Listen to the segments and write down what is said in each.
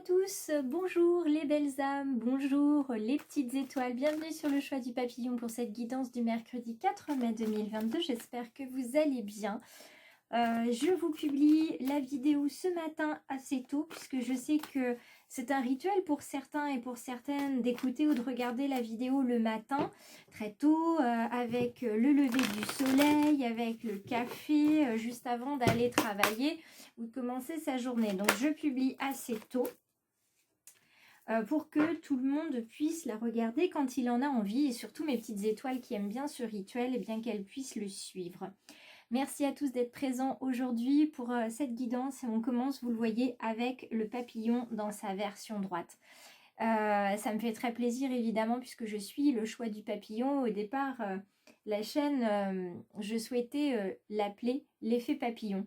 tous, bonjour les belles âmes, bonjour les petites étoiles, bienvenue sur le choix du papillon pour cette guidance du mercredi 4 mai 2022, j'espère que vous allez bien. Je vous publie la vidéo ce matin assez tôt puisque je sais que c'est un rituel pour certains et pour certaines d'écouter ou de regarder la vidéo le matin très tôt avec le lever du soleil, avec le café juste avant d'aller travailler ou de commencer sa journée. Donc je publie assez tôt pour que tout le monde puisse la regarder quand il en a envie et surtout mes petites étoiles qui aiment bien ce rituel et bien qu'elles puissent le suivre. Merci à tous d'être présents aujourd'hui pour cette guidance et on commence, vous le voyez, avec le papillon dans sa version droite. Ça me fait très plaisir évidemment puisque je suis le choix du papillon. Au départ, la chaîne, je souhaitais l'appeler l'effet papillon.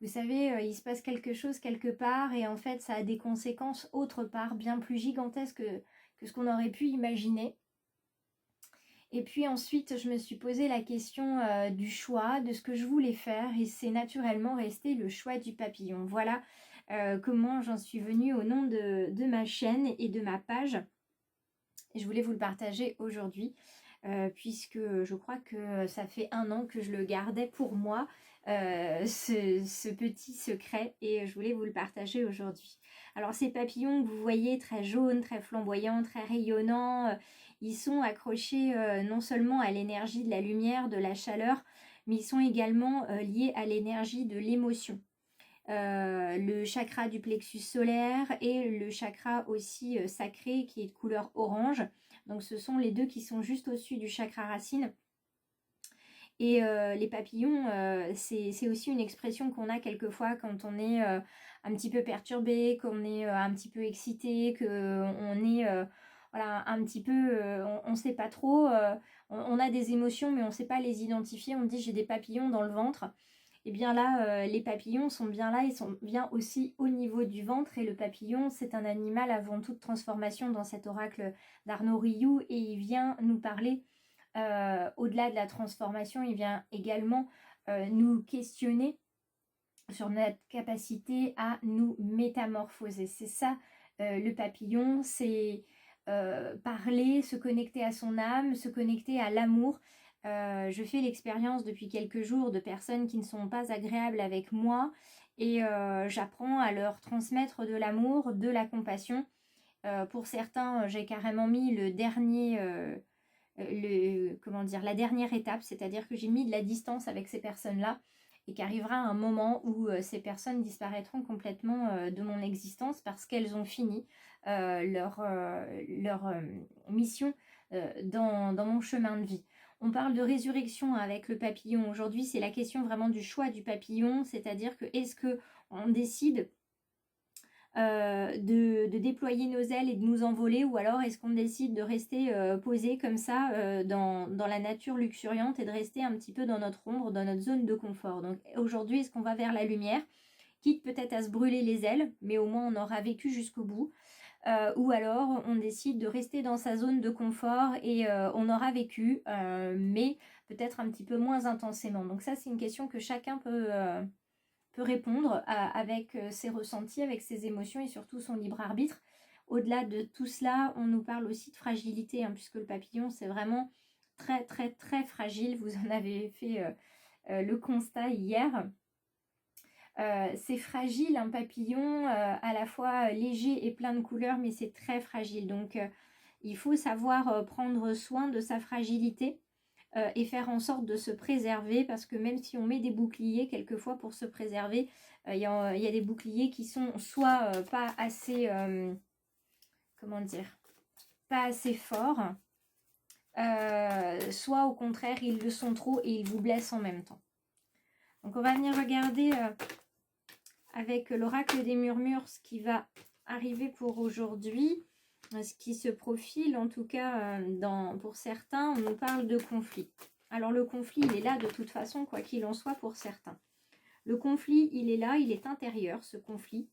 Vous savez, il se passe quelque chose quelque part et en fait ça a des conséquences autre part bien plus gigantesques que ce qu'on aurait pu imaginer. Et puis ensuite, je me suis posé la question du choix, de ce que je voulais faire et c'est naturellement resté le choix du papillon. Voilà comment j'en suis venue au nom de ma chaîne et de ma page. Et je voulais vous le partager aujourd'hui puisque je crois que ça fait 1 an que je le gardais pour moi, ce petit secret et je voulais vous le partager aujourd'hui. Alors ces papillons que vous voyez très jaunes, très flamboyants, très rayonnants, ils sont accrochés non seulement à l'énergie de la lumière, de la chaleur, mais ils sont également liés à l'énergie de l'émotion. Le chakra du plexus solaire et le chakra aussi sacré qui est de couleur orange. Donc ce sont les deux qui sont juste au-dessus du chakra racine. Et les papillons, c'est aussi une expression qu'on a quelquefois quand on est un petit peu perturbé, qu'on est un petit peu excité, qu'on est voilà, un petit peu, on ne sait pas trop, on a des émotions mais on ne sait pas les identifier, on dit j'ai des papillons dans le ventre. Et bien là, les papillons sont bien là, ils sont bien aussi au niveau du ventre et le papillon c'est un animal avant toute transformation dans cet oracle d'Arnaud Rioux et il vient nous parler au-delà de la transformation, il vient également nous questionner sur notre capacité à nous métamorphoser. C'est ça le papillon, c'est parler, se connecter à son âme, se connecter à l'amour. Je fais l'expérience depuis quelques jours de personnes qui ne sont pas agréables avec moi et j'apprends à leur transmettre de l'amour, de la compassion. Pour certains, j'ai carrément mis le dernier... la dernière étape, c'est-à-dire que j'ai mis de la distance avec ces personnes-là et qu'arrivera un moment où ces personnes disparaîtront complètement de mon existence parce qu'elles ont fini leur mission dans mon chemin de vie. On parle de résurrection avec le papillon. Aujourd'hui, c'est la question vraiment du choix du papillon, c'est-à-dire que est-ce qu'on décide de déployer nos ailes et de nous envoler ou alors est-ce qu'on décide de rester posé comme ça dans la nature luxuriante et de rester un petit peu dans notre ombre, dans notre zone de confort. Donc aujourd'hui, est-ce qu'on va vers la lumière, quitte peut-être à se brûler les ailes, mais au moins on aura vécu jusqu'au bout, ou alors on décide de rester dans sa zone de confort et on aura vécu, mais peut-être un petit peu moins intensément. Donc ça, c'est une question que chacun peut répondre avec ses ressentis, avec ses émotions et surtout son libre arbitre. Au-delà de tout cela, on nous parle aussi de fragilité, hein, puisque le papillon, c'est vraiment très, très, très fragile. Vous en avez fait le constat hier. C'est fragile, un papillon, à la fois léger et plein de couleurs, mais c'est très fragile. Donc, il faut savoir prendre soin de sa fragilité et faire en sorte de se préserver parce que même si on met des boucliers quelquefois pour se préserver, il y a des boucliers qui sont soit pas assez, comment dire, pas assez forts, soit au contraire ils le sont trop et ils vous blessent en même temps. Donc on va venir regarder avec l'oracle des murmures ce qui va arriver pour aujourd'hui. Ce qui se profile, en tout cas pour certains, on nous parle de conflit. Alors le conflit, il est là de toute façon, quoi qu'il en soit pour certains. Le conflit, il est là, il est intérieur, ce conflit.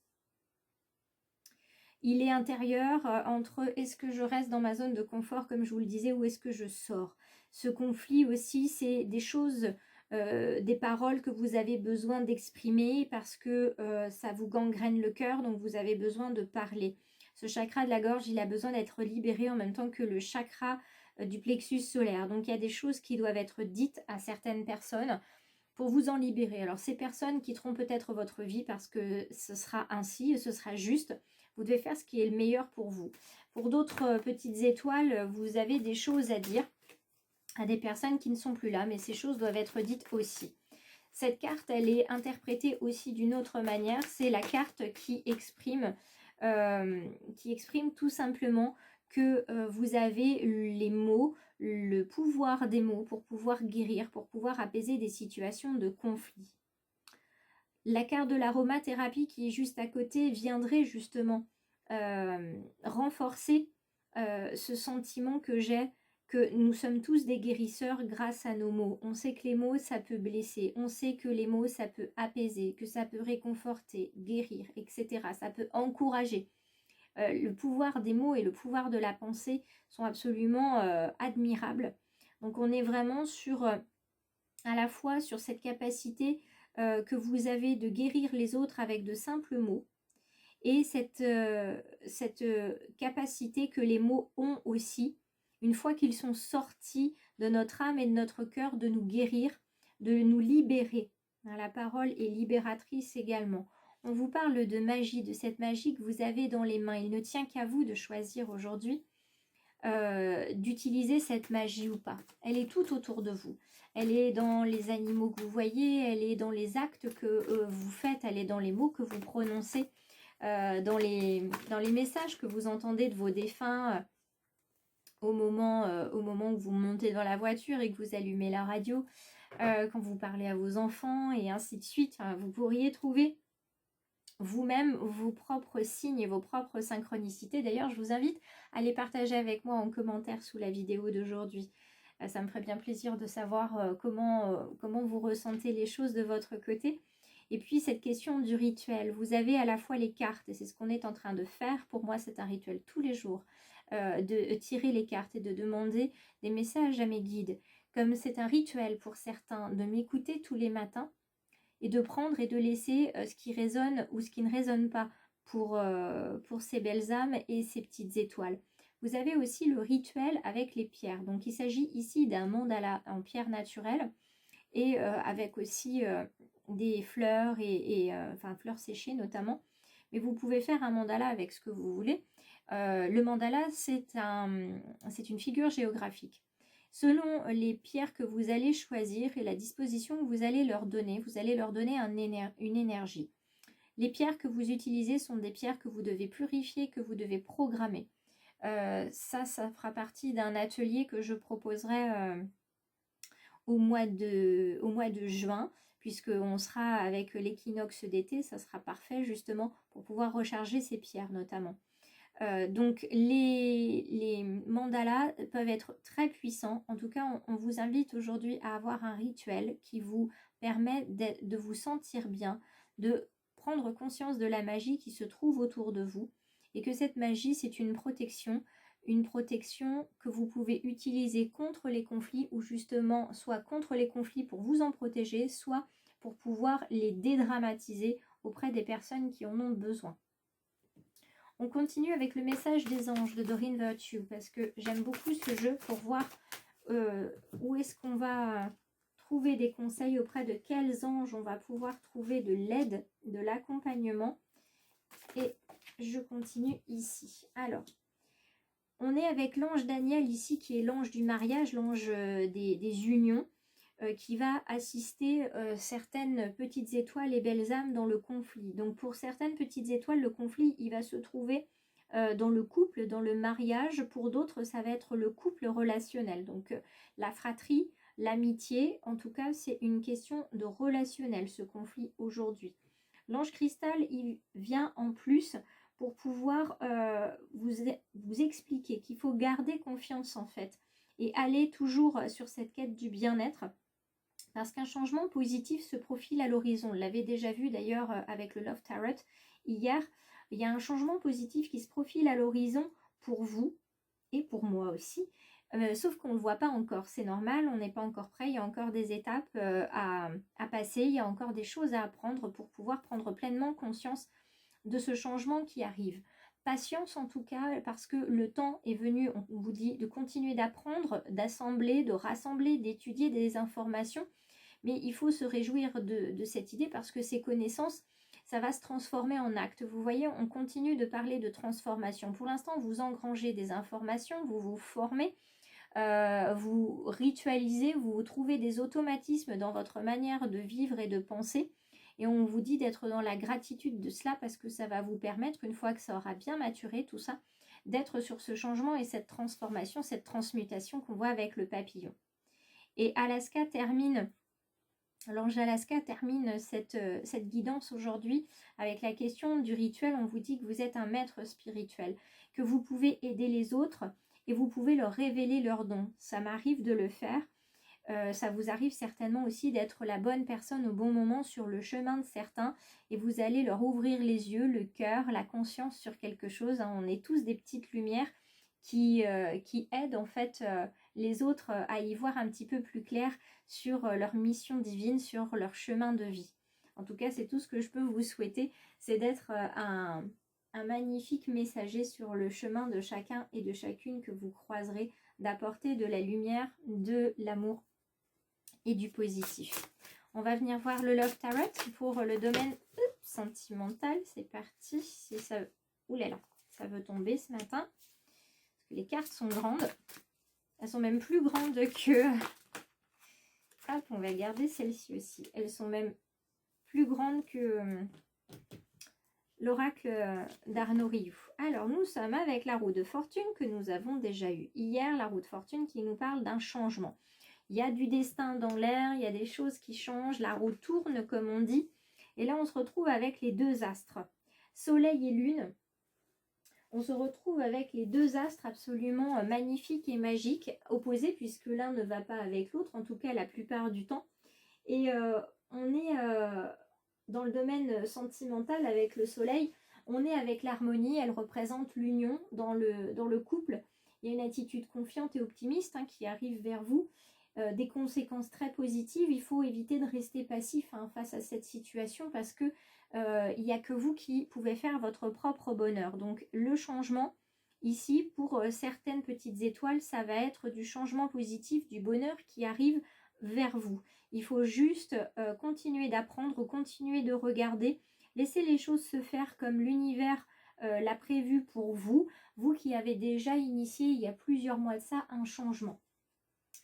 Il est intérieur entre est-ce que je reste dans ma zone de confort, comme je vous le disais, ou est-ce que je sors. Ce conflit aussi, c'est des choses des paroles que vous avez besoin d'exprimer parce que ça vous gangrène le cœur, donc vous avez besoin de parler. Ce chakra de la gorge, il a besoin d'être libéré en même temps que le chakra du plexus solaire. Donc il y a des choses qui doivent être dites à certaines personnes pour vous en libérer. Alors ces personnes quitteront peut-être votre vie parce que ce sera ainsi, ce sera juste. Vous devez faire ce qui est le meilleur pour vous. Pour d'autres petites étoiles, vous avez des choses à dire à des personnes qui ne sont plus là, mais ces choses doivent être dites aussi. Cette carte, elle est interprétée aussi d'une autre manière. C'est la carte qui exprime tout simplement que vous avez les mots, le pouvoir des mots pour pouvoir guérir, pour pouvoir apaiser des situations de conflit. La carte de l'aromathérapie qui est juste à côté viendrait justement renforcer ce sentiment que j'ai que nous sommes tous des guérisseurs grâce à nos mots. On sait que les mots, ça peut blesser. On sait que les mots, ça peut apaiser, que ça peut réconforter, guérir, etc. Ça peut encourager. Le pouvoir des mots et le pouvoir de la pensée sont absolument admirables. Donc on est vraiment sur, à la fois sur cette capacité que vous avez de guérir les autres avec de simples mots, et cette capacité que les mots ont aussi, une fois qu'ils sont sortis de notre âme et de notre cœur, de nous guérir, de nous libérer. La parole est libératrice également. On vous parle de magie, de cette magie que vous avez dans les mains. Il ne tient qu'à vous de choisir aujourd'hui d'utiliser cette magie ou pas. Elle est tout autour de vous. Elle est dans les animaux que vous voyez, elle est dans les actes que vous faites, elle est dans les mots que vous prononcez, dans les messages que vous entendez de vos défunts au moment où vous montez dans la voiture et que vous allumez la radio, quand vous parlez à vos enfants et ainsi de suite. Vous pourriez trouver vous-même vos propres signes, vos propres synchronicités. D'ailleurs, je vous invite à les partager avec moi en commentaire sous la vidéo d'aujourd'hui. Ça me ferait bien plaisir de savoir comment vous ressentez les choses de votre côté. Et puis cette question du rituel, vous avez à la fois les cartes, et c'est ce qu'on est en train de faire. Pour moi, c'est un rituel tous les jours, de tirer les cartes et de demander des messages à mes guides. Comme c'est un rituel pour certains de m'écouter tous les matins, et de prendre et de laisser ce qui résonne ou ce qui ne résonne pas pour ces belles âmes et ces petites étoiles. Vous avez aussi le rituel avec les pierres. Donc il s'agit ici d'un mandala en pierre naturelle et avec aussi des fleurs enfin fleurs séchées notamment. Mais vous pouvez faire un mandala avec ce que vous voulez. Le mandala, c'est une figure géographique. Selon les pierres que vous allez choisir et la disposition que vous allez leur donner une énergie. Les pierres que vous utilisez sont des pierres que vous devez purifier, que vous devez programmer. Ça fera partie d'un atelier que je proposerai au mois de juin, puisqu'on sera avec l'équinoxe d'été. Ça sera parfait justement pour pouvoir recharger ces pierres notamment. Donc les mandalas peuvent être très puissants. En tout cas, on vous invite aujourd'hui à avoir un rituel qui vous permet de vous sentir bien, de prendre conscience de la magie qui se trouve autour de vous, et que cette magie, c'est une protection que vous pouvez utiliser contre les conflits, ou justement soit contre les conflits pour vous en protéger, soit pour pouvoir les dédramatiser auprès des personnes qui en ont besoin. On continue avec le message des anges de Doreen Virtue, parce que j'aime beaucoup ce jeu pour voir où est-ce qu'on va trouver des conseils, auprès de quels anges on va pouvoir trouver de l'aide, de l'accompagnement. Et je continue ici. Alors, on est avec l'ange Daniel ici, qui est l'ange du mariage, l'ange des unions, qui va assister certaines petites étoiles et belles âmes dans le conflit. Donc pour certaines petites étoiles, le conflit, il va se trouver dans le couple, dans le mariage. Pour d'autres, ça va être le couple relationnel. Donc la fratrie, l'amitié, en tout cas, c'est une question de relationnel, ce conflit aujourd'hui. L'ange cristal, il vient en plus pour pouvoir vous expliquer qu'il faut garder confiance en fait, et aller toujours sur cette quête du bien-être. Parce qu'un changement positif se profile à l'horizon. On l'avait déjà vu d'ailleurs avec le Love Tarot hier. Il y a un changement positif qui se profile à l'horizon pour vous et pour moi aussi. sauf qu'on ne le voit pas encore. C'est normal, on n'est pas encore prêt, il y a encore des étapes à passer, il y a encore des choses à apprendre pour pouvoir prendre pleinement conscience de ce changement qui arrive. Patience en tout cas, parce que le temps est venu, on vous dit, de continuer d'apprendre, d'assembler, de rassembler, d'étudier des informations, mais il faut se réjouir de cette idée parce que ces connaissances, ça va se transformer en actes. Vous voyez, on continue de parler de transformation. Pour l'instant, vous engrangez des informations, vous vous formez, vous ritualisez, vous trouvez des automatismes dans votre manière de vivre et de penser. Et on vous dit d'être dans la gratitude de cela parce que ça va vous permettre, une fois que ça aura bien maturé tout ça, d'être sur ce changement et cette transformation, cette transmutation qu'on voit avec le papillon. Et Alaska termine, l'ange Alaska termine cette guidance aujourd'hui avec la question du rituel. On vous dit que vous êtes un maître spirituel, que vous pouvez aider les autres et vous pouvez leur révéler leurs dons. Ça m'arrive de le faire. Ça vous arrive certainement aussi d'être la bonne personne au bon moment sur le chemin de certains et vous allez leur ouvrir les yeux, le cœur, la conscience sur quelque chose. On est tous des petites lumières qui aident en fait les autres à y voir un petit peu plus clair sur leur mission divine, sur leur chemin de vie. En tout cas, c'est tout ce que je peux vous souhaiter, c'est d'être un magnifique messager sur le chemin de chacun et de chacune que vous croiserez, d'apporter de la lumière, de l'amour et du positif. On va venir voir le Love Tarot pour le domaine sentimental. C'est parti. Si ça... Ouh là là, ça veut tomber ce matin. Parce que les cartes sont grandes. Elles sont même plus grandes que... Hop, on va garder celle-ci aussi. Elles sont même plus grandes que l'oracle d'Arnaud Rioux. Alors, nous sommes avec la roue de fortune que nous avons déjà eue hier. La roue de fortune qui nous parle d'un changement. Il y a du destin dans l'air, il y a des choses qui changent, la roue tourne comme on dit. Et là, on se retrouve avec les deux astres, Soleil et Lune. On se retrouve avec les deux astres absolument magnifiques et magiques, opposés, puisque l'un ne va pas avec l'autre, en tout cas la plupart du temps. Et on est dans le domaine sentimental avec le Soleil, on est avec l'harmonie, elle représente l'union dans le couple. Il y a une attitude confiante et optimiste qui arrive vers vous. Des conséquences très positives. Il faut éviter de rester passif face à cette situation parce que il n'y a que vous qui pouvez faire votre propre bonheur. Donc le changement ici pour certaines petites étoiles, ça va être du changement positif, du bonheur qui arrive vers vous. Il faut juste continuer d'apprendre, continuer de regarder, laisser les choses se faire comme l'univers l'a prévu pour vous, vous qui avez déjà initié il y a plusieurs mois de ça un changement.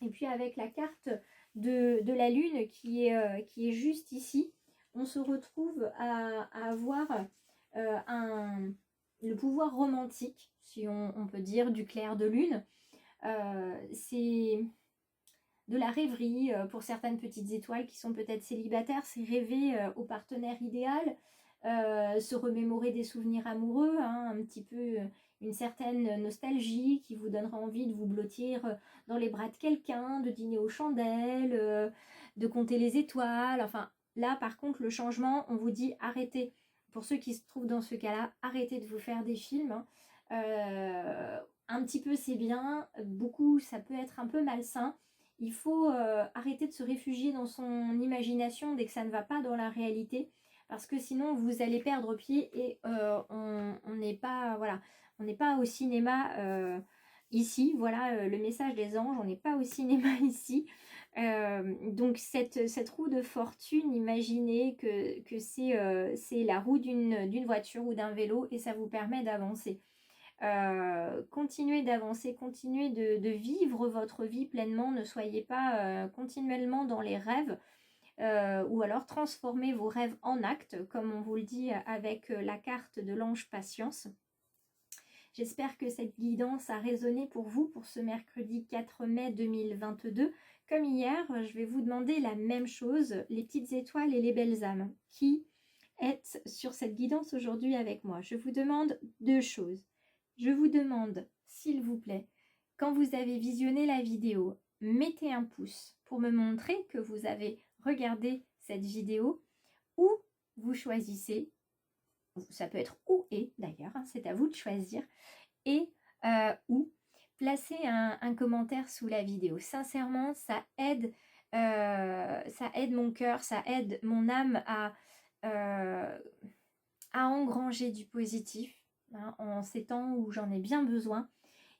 Et puis avec la carte de la lune qui est juste ici, on se retrouve à avoir le pouvoir romantique, si on peut dire, du clair de lune. C'est de la rêverie pour certaines petites étoiles qui sont peut-être célibataires, c'est rêver au partenaire idéal, se remémorer des souvenirs amoureux, un petit peu une certaine nostalgie qui vous donnera envie de vous blottir dans les bras de quelqu'un, de dîner aux chandelles, de compter les étoiles. Enfin, là, par contre, le changement, on vous dit arrêtez. Pour ceux qui se trouvent dans ce cas-là, arrêtez de vous faire des films. Un petit peu, c'est bien. Beaucoup, ça peut être un peu malsain. Il faut arrêter de se réfugier dans son imagination dès que ça ne va pas dans la réalité. Parce que sinon, vous allez perdre pied et on n'est pas, voilà, on n'est pas au cinéma ici. Voilà le message des anges, on n'est pas au cinéma ici. Donc cette roue de fortune, imaginez que c'est la roue d'une voiture ou d'un vélo et ça vous permet d'avancer. Continuez d'avancer, continuez de vivre votre vie pleinement, ne soyez pas continuellement dans les rêves. Ou alors transformez vos rêves en actes, comme on vous le dit avec la carte de l'ange patience. J'espère que cette guidance a résonné pour vous pour ce mercredi 4 mai 2022. Comme hier, je vais vous demander la même chose, les petites étoiles et les belles âmes. Qui êtes sur cette guidance aujourd'hui avec moi? Je vous demande deux choses. Je vous demande, s'il vous plaît, quand vous avez visionné la vidéo, mettez un pouce pour me montrer que vous avez regardé cette vidéo, ou vous choisissez, ça peut être ou et d'ailleurs, c'est à vous de choisir, et ou placez un commentaire sous la vidéo. Sincèrement, ça aide mon cœur, ça aide mon âme à engranger du positif, hein, en ces temps où j'en ai bien besoin.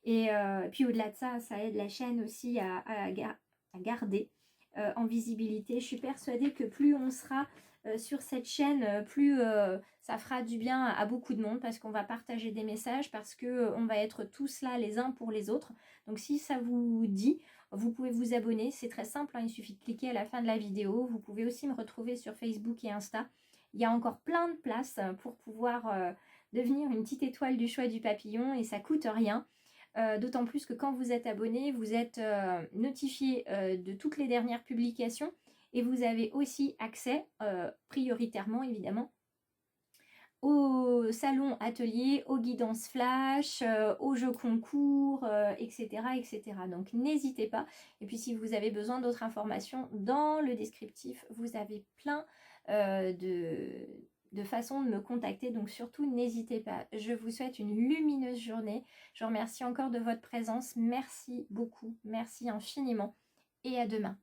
Et puis au-delà de ça, ça aide la chaîne aussi à garder en visibilité. Je suis persuadée que plus on sera sur cette chaîne, plus ça fera du bien à beaucoup de monde, parce qu'on va partager des messages, parce qu'on va être tous là les uns pour les autres. Donc si ça vous dit, vous pouvez vous abonner, c'est très simple, hein, il suffit de cliquer à la fin de la vidéo. Vous pouvez aussi me retrouver sur Facebook et Insta. Il y a encore plein de places pour pouvoir devenir une petite étoile du choix du papillon, et ça coûte rien. D'autant plus que quand vous êtes abonné, vous êtes notifié de toutes les dernières publications, et vous avez aussi accès, prioritairement évidemment, au salon atelier, aux guidances flash, aux jeux concours, etc., etc. Donc n'hésitez pas. Et puis si vous avez besoin d'autres informations, dans le descriptif, vous avez plein de façons de me contacter. Donc surtout, n'hésitez pas. Je vous souhaite une lumineuse journée. Je vous remercie encore de votre présence. Merci beaucoup. Merci infiniment. Et à demain.